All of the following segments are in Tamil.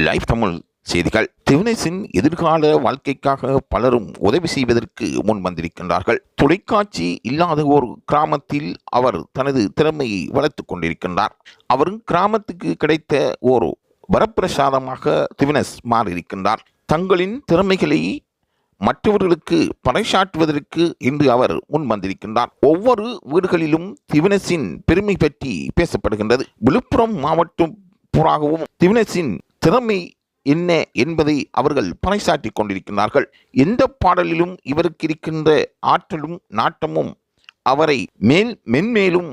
லைவ் தமிழ் செய்திகள். திவினேசின் எதிர்கால வாழ்க்கைக்காக பலரும் உதவி செய்வதற்கு முன் வந்திருக்கின்றார்கள். தொலைக்காட்சி இல்லாத ஒரு கிராமத்தில் அவர் தனது திறமையை வளர்த்துக் கொண்டிருக்கின்றார். அவரும் கிராமத்துக்கு கிடைத்த ஒரு வரப்பிரசாதமாக திவினேஸ் மாறியிருக்கின்றார். தங்களின் திறமைகளை மற்றவர்களுக்கு பறைசாற்றுவதற்கு இன்று அவர் முன் வந்திருக்கின்றார். ஒவ்வொரு வீடுகளிலும் திவினேசின் பெருமை பற்றி பேசப்படுகின்றது. விழுப்புரம் மாவட்டம் பூராகவும் திவினேசின் திறமை என்ன என்பதை அவர்கள் பறைசாற்றிக் கொண்டிருக்கிறார்கள். எந்த பாடலிலும் இவருக்கு இருக்கின்ற ஆற்றலும் நாட்டமும் அவரை மென்மேலும்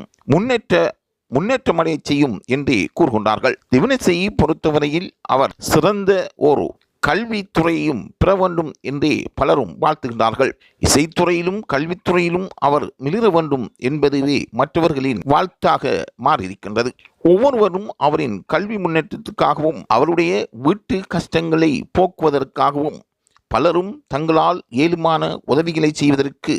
முன்னேற்றமடைய செய்யும் என்று கூறுகின்றார்கள். திவினேசை பொறுத்தவரையில் அவர் சிறந்த ஒரு கல்வித்துறையையும் பெற வேண்டும் என்றே பலரும் வாழ்த்துகின்றார்கள். இசைத்துறையிலும் கல்வித்துறையிலும் அவர் மிளிர வேண்டும் என்பதுவே மற்றவர்களின் வாழ்த்தாக மாறியிருக்கின்றது. ஒவ்வொருவரும் அவரின் கல்வி முன்னேற்றத்துக்காகவும் அவருடைய வீட்டு கஷ்டங்களை போக்குவதற்காகவும் பலரும் தங்களால் இயலுமான உதவிகளை செய்வதற்கு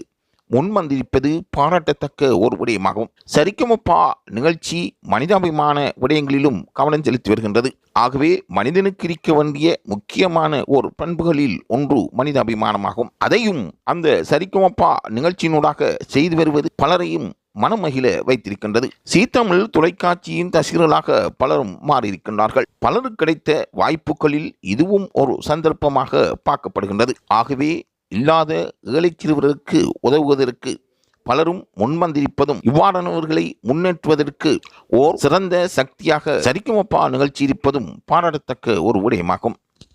முன்வந்திருப்பது பாராட்டத்தக்க ஒரு விடயமாகும். சரிகமப நிகழ்ச்சி மனிதாபிமான விடயங்களிலும் கவனம் செலுத்தி வருகின்றது. ஆகவே மனிதனுக்கு இருக்க வேண்டிய முக்கியமான ஒரு பண்புகளில் ஒன்று மனிதாபிமானமாகும். அதையும் அந்த சரிகமப நிகழ்ச்சியினூடாக செய்து வருவது பலரையும் மனமகிழ வைத்திருக்கின்றது. சீத்தமிழ் தொலைக்காட்சியின் ரசிகர்களாக பலரும் மாறியிருக்கின்றார்கள். பலருக்கு கிடைத்த வாய்ப்புகளில் இதுவும் ஒரு சந்தர்ப்பமாக பார்க்கப்படுகின்றது. ஆகவே இல்லாத ஏழை சிறுவர்களுக்கு உதவுவதற்கு பலரும் முன்வந்திருப்பதும் இவ்வாறானவர்களை முன்னேற்றுவதற்கு ஓர் சிறந்த சக்தியாக சரிகமப நிகழ்ச்சி இருப்பதும் பாராட்டத்தக்க ஒரு விடயமாகும்.